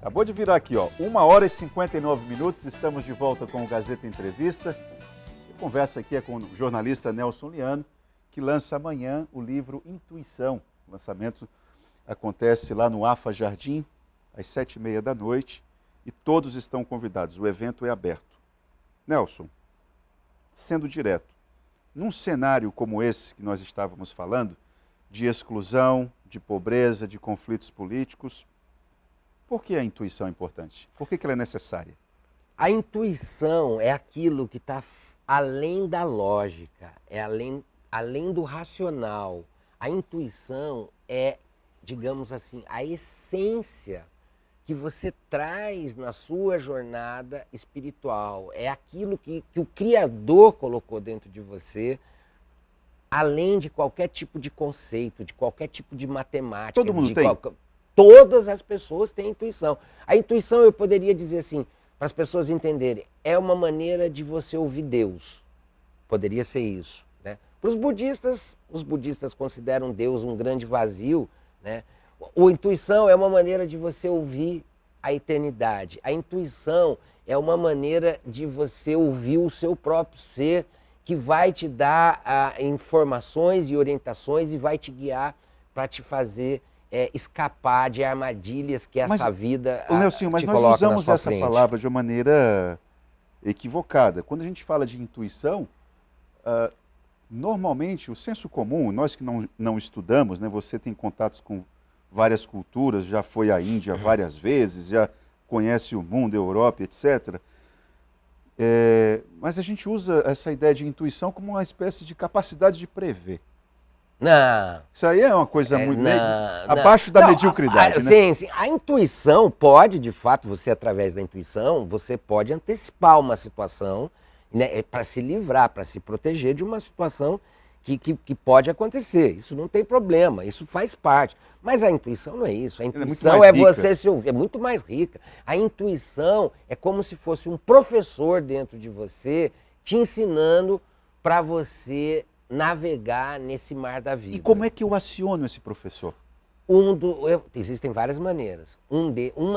Acabou de virar aqui, ó, 1h59, estamos de volta com o Gazeta Entrevista. A conversa aqui é com o jornalista Nelson Liano, que lança amanhã o livro Intuição. O lançamento acontece lá no AFA Jardim, às 19h30, e todos estão convidados, o evento é aberto. Nelson, sendo direto, num cenário como esse que nós estávamos falando, de exclusão, de pobreza, de conflitos políticos, por que a intuição é importante? Por que ela é necessária? A intuição é aquilo que está além da lógica, é além do racional. A intuição é, digamos assim, a essência que você traz na sua jornada espiritual. É aquilo que o Criador colocou dentro de você, além de qualquer tipo de conceito, de qualquer tipo de matemática. Todo mundo tem? Todas as pessoas têm intuição. A intuição, eu poderia dizer assim, para as pessoas entenderem, é uma maneira de você ouvir Deus. Poderia ser isso, né? Para os budistas consideram Deus um grande vazio, né? A intuição é uma maneira de você ouvir a eternidade. A intuição é uma maneira de você ouvir o seu próprio ser, que vai te dar informações e orientações e vai te guiar para te fazer escapar de armadilhas que essa vida Nelson, mas te nós coloca usamos na sua essa frente. palavra de uma maneira equivocada. Quando a gente fala de intuição, normalmente o senso comum, nós que não estudamos, né, você tem contatos com várias culturas, já foi à Índia várias vezes, já conhece o mundo, a Europa, etc. Mas a gente usa essa ideia de intuição como uma espécie de capacidade de prever. Não. Isso aí é uma coisa muito não, abaixo da mediocridade, né? Sim. A intuição pode, de fato, você através da intuição, você pode antecipar uma situação, né, para se livrar, para se proteger de uma situação que pode acontecer. Isso não tem problema, isso faz parte. Mas a intuição não é isso. A intuição é você se ouvir, é muito mais rica. A intuição é como se fosse um professor dentro de você te ensinando para você navegar nesse mar da vida. E como é que eu aciono esse professor? Existem várias maneiras.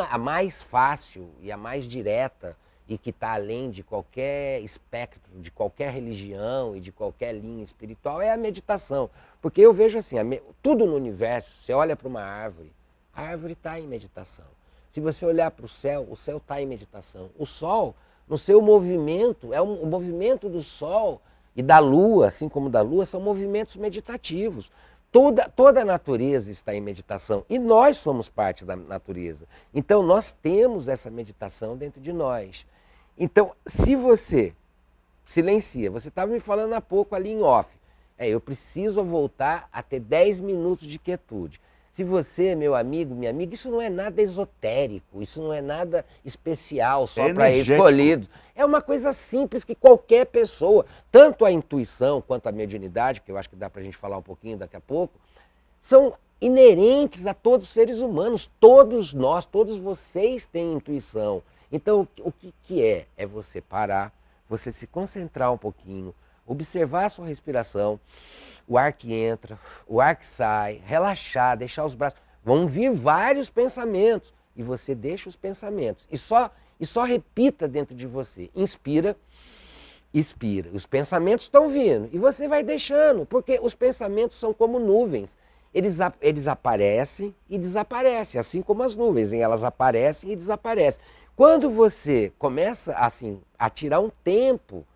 A mais fácil e a mais direta e que está além de qualquer espectro, de qualquer religião e de qualquer linha espiritual é a meditação. Porque eu vejo assim, tudo no universo, você olha para uma árvore, a árvore está em meditação. Se você olhar para o céu está em meditação. O sol, no seu movimento, o movimento do sol e da lua, assim como da lua, são movimentos meditativos. Toda a natureza está em meditação e nós somos parte da natureza. Então nós temos essa meditação dentro de nós. Então, se você silencia, você estava me falando há pouco ali em off, eu preciso voltar a ter 10 minutos de quietude. Se você, meu amigo, minha amiga, isso não é nada esotérico, isso não é nada especial só para escolhidos. É uma coisa simples que qualquer pessoa, tanto a intuição quanto a mediunidade, que eu acho que dá para a gente falar um pouquinho daqui a pouco, são inerentes a todos os seres humanos. Todos nós, todos vocês têm intuição. Então, o que é? É você parar, você se concentrar um pouquinho, observar a sua respiração, o ar que entra, o ar que sai, relaxar, deixar os braços. Vão vir vários pensamentos e você deixa os pensamentos. E só repita dentro de você. Inspira, expira. Os pensamentos estão vindo e você vai deixando, porque os pensamentos são como nuvens. Eles aparecem e desaparecem, assim como as nuvens. Elas aparecem e desaparecem. Quando você começa assim, a tirar um tempo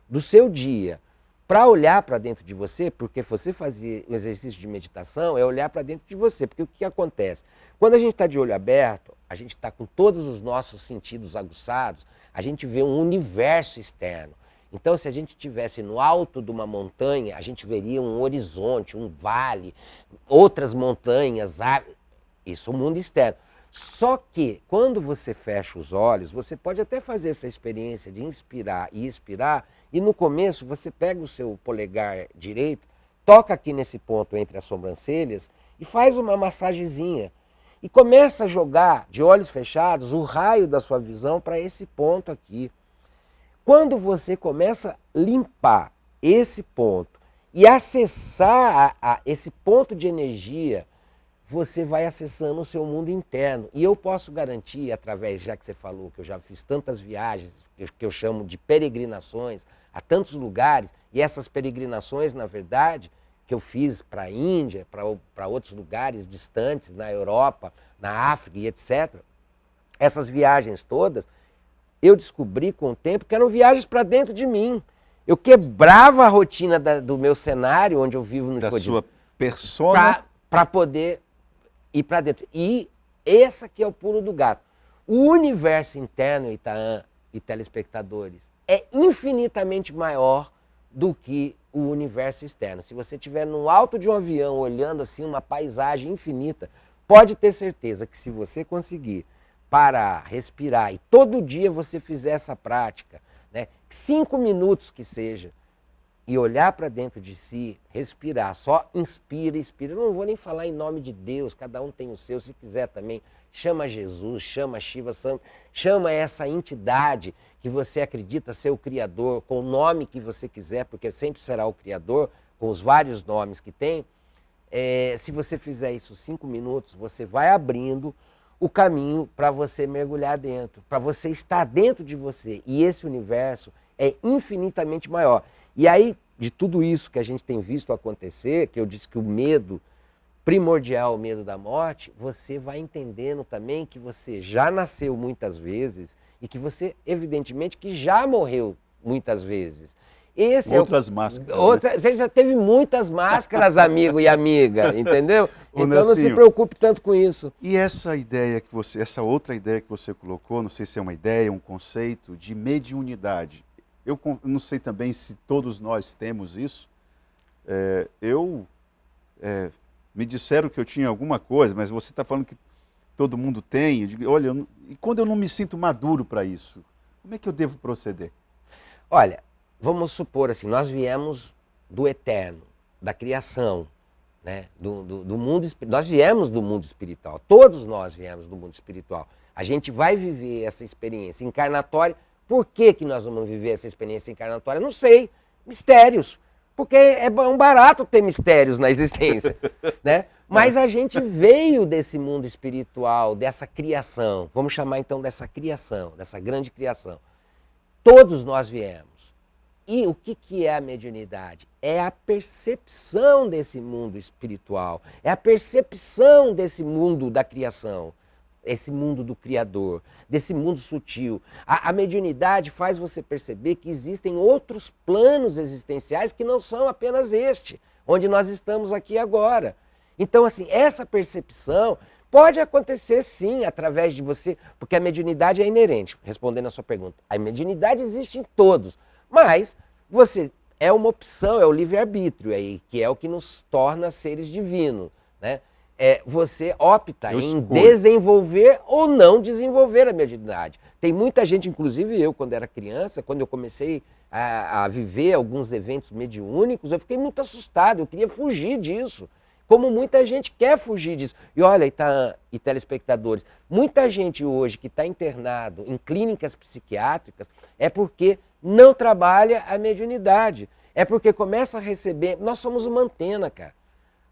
do seu dia para olhar para dentro de você, porque você fazer um exercício de meditação é olhar para dentro de você, porque o que acontece? Quando a gente está de olho aberto, a gente está com todos os nossos sentidos aguçados, a gente vê um universo externo. Então, se a gente estivesse no alto de uma montanha, a gente veria um horizonte, um vale, outras montanhas, isso é o mundo externo. Só que, quando você fecha os olhos, você pode até fazer essa experiência de inspirar e expirar, e no começo você pega o seu polegar direito, toca aqui nesse ponto entre as sobrancelhas e faz uma massagenzinha. E começa a jogar, de olhos fechados, o raio da sua visão para esse ponto aqui. Quando você começa a limpar esse ponto e acessar esse ponto de energia você vai acessando o seu mundo interno. E eu posso garantir, através, já que você falou que eu já fiz tantas viagens, que eu chamo de peregrinações, a tantos lugares, e essas peregrinações, na verdade, que eu fiz para a Índia, para outros lugares distantes, na Europa, na África e etc., essas viagens todas, eu descobri com o tempo que eram viagens para dentro de mim. Eu quebrava a rotina do meu cenário, onde eu vivo no Da cotidiano, sua persona. para poder ir para dentro. E esse aqui é o pulo do gato. O universo interno, Itaã e telespectadores, é infinitamente maior do que o universo externo. Se você estiver no alto de um avião, olhando assim uma paisagem infinita, pode ter certeza que se você conseguir parar, respirar e todo dia você fizer essa prática, né, 5 minutos que seja, e olhar para dentro de si, respirar, só inspira, expira. Eu não vou nem falar em nome de Deus, cada um tem o seu, se quiser também, chama Jesus, chama Shiva, chama essa entidade que você acredita ser o Criador, com o nome que você quiser, porque sempre será o Criador, com os vários nomes que tem. Se você fizer isso 5 minutos, você vai abrindo o caminho para você mergulhar dentro, para você estar dentro de você. E esse universo é infinitamente maior. E aí, de tudo isso que a gente tem visto acontecer, que eu disse que o medo primordial, o medo da morte, você vai entendendo também que você já nasceu muitas vezes e que você, evidentemente, que já morreu muitas vezes. Outras máscaras. Né? Você já teve muitas máscaras, amigo e amiga, entendeu? Então não se preocupe tanto com isso. E essa outra ideia que você colocou, não sei se é uma ideia, um conceito de mediunidade. Eu não sei também se todos nós temos isso. Me disseram que eu tinha alguma coisa, mas você está falando que todo mundo tem. Eu digo, olha, e quando eu não me sinto maduro para isso, como é que eu devo proceder? Olha, vamos supor assim, nós viemos do eterno, da criação, né? do mundo espiritual. Nós viemos do mundo espiritual, todos nós viemos do mundo espiritual. A gente vai viver essa experiência encarnatória. Por que nós vamos viver essa experiência encarnatória? Não sei, mistérios. Porque é um barato ter mistérios na existência, né? Mas a gente veio desse mundo espiritual, dessa criação. Vamos chamar então dessa criação, dessa grande criação. Todos nós viemos. E o que é a mediunidade? É a percepção desse mundo espiritual, é a percepção desse mundo da criação, esse mundo do Criador, desse mundo sutil. A mediunidade faz você perceber que existem outros planos existenciais que não são apenas este, onde nós estamos aqui agora. Então, assim, essa percepção pode acontecer sim através de você, porque a mediunidade é inerente, respondendo a sua pergunta. A mediunidade existe em todos, mas você é uma opção, é o livre-arbítrio aí, que é o que nos torna seres divinos, né? Você opta em desenvolver ou não desenvolver a mediunidade. Tem muita gente, inclusive eu, quando era criança, quando eu comecei a viver alguns eventos mediúnicos, eu fiquei muito assustado, eu queria fugir disso. Como muita gente quer fugir disso. E olha, Itaã e telespectadores, muita gente hoje que está internado em clínicas psiquiátricas é porque não trabalha a mediunidade. É porque começa a receber... Nós somos uma antena, cara.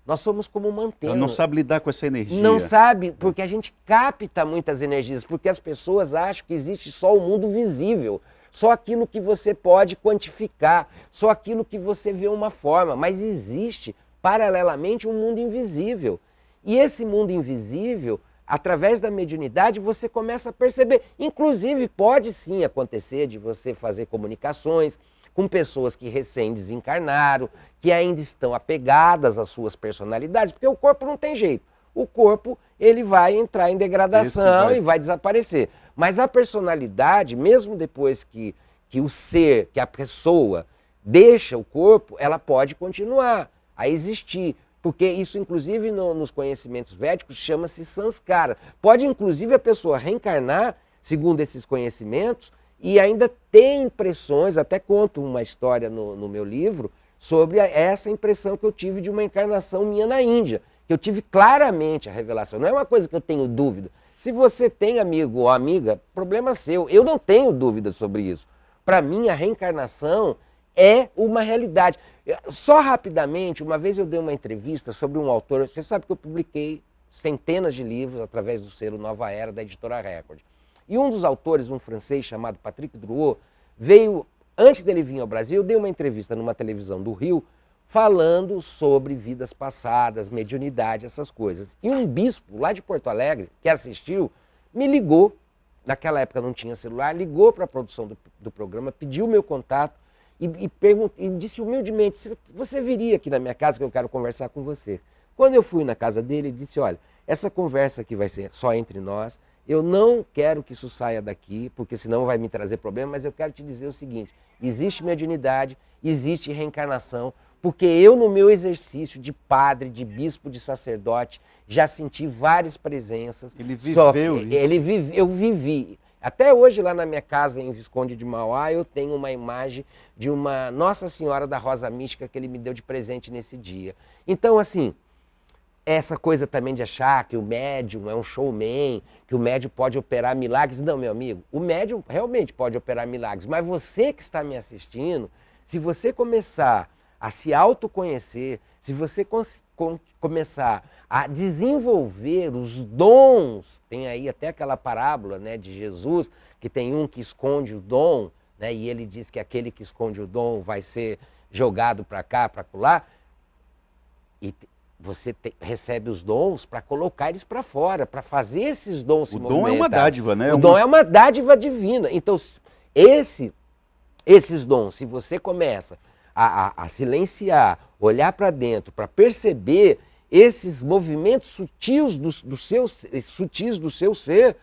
Nós somos como uma antena. Ela não sabe lidar com essa energia. Não sabe, porque a gente capta muitas energias, porque as pessoas acham que existe só o mundo visível, só aquilo que você pode quantificar, só aquilo que você vê uma forma, mas existe, paralelamente, um mundo invisível. E esse mundo invisível, através da mediunidade, você começa a perceber. Inclusive, pode sim acontecer de você fazer comunicações com pessoas que recém desencarnaram, que ainda estão apegadas às suas personalidades, porque o corpo não tem jeito. O corpo, ele vai entrar em degradação e vai desaparecer. Mas a personalidade, mesmo depois que o ser, que a pessoa deixa o corpo, ela pode continuar a existir. Porque isso, inclusive, nos conhecimentos védicos, chama-se sanskara. Pode, inclusive, a pessoa reencarnar, segundo esses conhecimentos, e ainda tem impressões, até conto uma história no meu livro, sobre essa impressão que eu tive de uma encarnação minha na Índia, que eu tive claramente a revelação. Não é uma coisa que eu tenho dúvida. Se você tem amigo ou amiga, problema seu. Eu não tenho dúvida sobre isso. Para mim, a reencarnação é uma realidade. Só rapidamente, uma vez eu dei uma entrevista sobre um autor, você sabe que eu publiquei centenas de livros através do selo Nova Era da editora Record. E um dos autores, um francês chamado Patrick Drouot, veio, antes dele vir ao Brasil, deu uma entrevista numa televisão do Rio, falando sobre vidas passadas, mediunidade, essas coisas. E um bispo lá de Porto Alegre, que assistiu, me ligou, naquela época não tinha celular, ligou para a produção do programa, pediu meu contato e disse humildemente, você viria aqui na minha casa que eu quero conversar com você. Quando eu fui na casa dele, ele disse, olha, essa conversa aqui vai ser só entre nós, eu não quero que isso saia daqui, porque senão vai me trazer problema, mas eu quero te dizer o seguinte, existe mediunidade, existe reencarnação, porque eu no meu exercício de padre, de bispo, de sacerdote, já senti várias presenças. Ele viveu isso. Eu vivi. Até hoje lá na minha casa em Visconde de Mauá, eu tenho uma imagem de uma Nossa Senhora da Rosa Mística que ele me deu de presente nesse dia. Então assim, essa coisa também de achar que o médium é um showman, que o médium pode operar milagres. Não, meu amigo, o médium realmente pode operar milagres, mas você que está me assistindo, se você começar a se autoconhecer, se você começar a desenvolver os dons, tem aí até aquela parábola, né, de Jesus, que tem um que esconde o dom, né, e ele diz que aquele que esconde o dom vai ser jogado para cá, para lá, e você recebe os dons para colocar eles para fora, para fazer esses dons se movimentar. O dom é uma dádiva, né? O dom é uma dádiva divina. Então, esses dons, se você começa a silenciar, olhar para dentro, para perceber esses movimentos sutis do seu ser,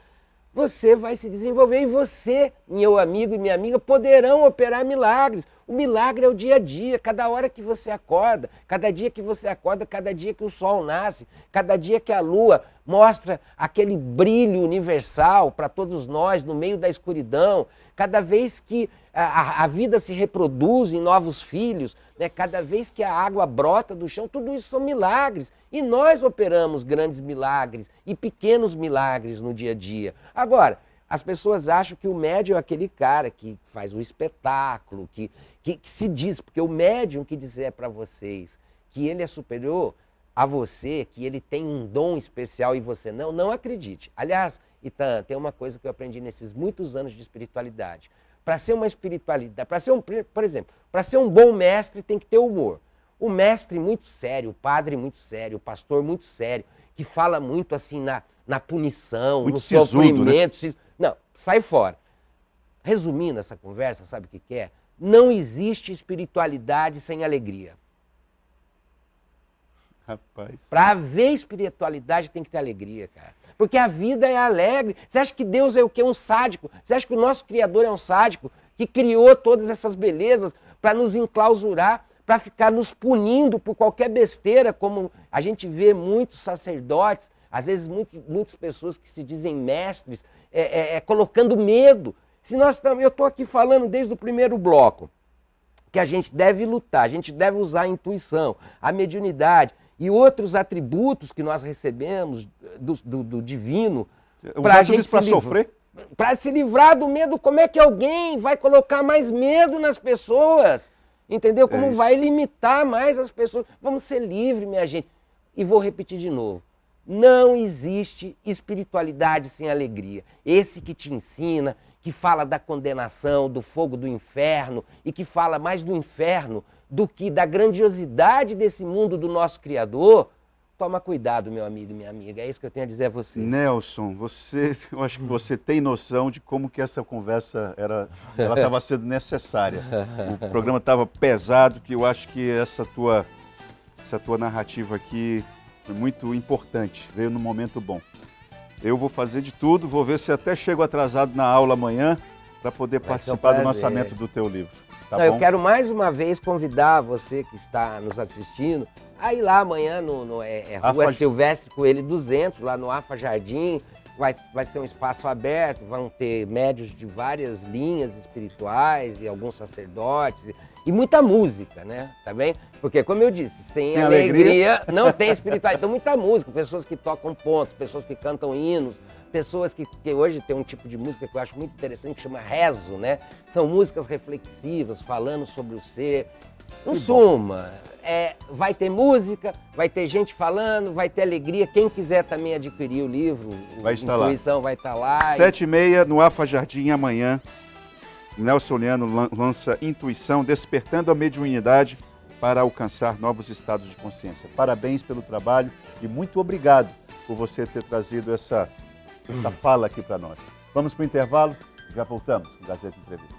você vai se desenvolver e você, meu amigo e minha amiga, poderão operar milagres. O milagre é o dia a dia, cada hora que você acorda, cada dia que você acorda, cada dia que o sol nasce, cada dia que a lua mostra aquele brilho universal para todos nós no meio da escuridão, cada vez que a vida se reproduz em novos filhos, né? Cada vez que a água brota do chão, tudo isso são milagres. E nós operamos grandes milagres e pequenos milagres no dia a dia. Agora, as pessoas acham que o médium é aquele cara que faz o espetáculo, que se diz, porque o médium que disser para vocês que ele é superior a você, que ele tem um dom especial e você não acredite. Aliás, Itan, tem uma coisa que eu aprendi nesses muitos anos de espiritualidade. Para ser uma espiritualidade, por exemplo, para ser um bom mestre tem que ter humor. O mestre muito sério, o padre muito sério, o pastor muito sério, que fala muito assim na punição, muito no sisudo, sofrimento. Né? Não, sai fora. Resumindo essa conversa, sabe o que é? Não existe espiritualidade sem alegria. Rapaz. Para haver espiritualidade tem que ter alegria, cara. Porque a vida é alegre. Você acha que Deus é o quê? Um sádico? Você acha que o nosso Criador é um sádico que criou todas essas belezas para nos enclausurar, para ficar nos punindo por qualquer besteira, como a gente vê muitos sacerdotes, às vezes muitas pessoas que se dizem mestres, colocando medo. Eu estou aqui falando desde o primeiro bloco que a gente deve lutar, a gente deve usar a intuição, a mediunidade e outros atributos que nós recebemos do divino. Usar tudo isso para sofrer? Para se livrar do medo. Como é que alguém vai colocar mais medo nas pessoas? Entendeu? Como vai limitar mais as pessoas? Vamos ser livres, minha gente. E vou repetir de novo. Não existe espiritualidade sem alegria. Esse que te ensina, que fala da condenação, do fogo do inferno e que fala mais do inferno do que da grandiosidade desse mundo do nosso Criador, toma cuidado, meu amigo e minha amiga. É isso que eu tenho a dizer a você. Nelson, eu acho que você tem noção de como que essa conversa ela estava sendo necessária. O programa estava pesado, que eu acho que essa tua narrativa aqui foi muito importante, veio num momento bom. Eu vou fazer de tudo, vou ver se até chego atrasado na aula amanhã para poder participar do lançamento do teu livro. Tá bom? Eu quero mais uma vez convidar você que está nos assistindo a ir lá amanhã no Rua Silvestre Coelho 200, lá no AFA Jardim. Vai ser um espaço aberto, vão ter médiuns de várias linhas espirituais e alguns sacerdotes e muita música, né? Tá bem? Porque, como eu disse, sem alegria não tem espiritualidade. Então, muita música, pessoas que tocam pontos, pessoas que cantam hinos, pessoas que hoje tem um tipo de música que eu acho muito interessante, que chama rezo, né? São músicas reflexivas, falando sobre o ser. Em suma, vai ter música, vai ter gente falando, vai ter alegria. Quem quiser também adquirir o livro, vai estar Intuição vai estar lá. 7h30 no Alfa Jardim amanhã. Nelson Liano lança Intuição, despertando a mediunidade para alcançar novos estados de consciência. Parabéns pelo trabalho e muito obrigado por você ter trazido essa fala aqui para nós. Vamos para o intervalo, já voltamos com o Gazeta Entrevista.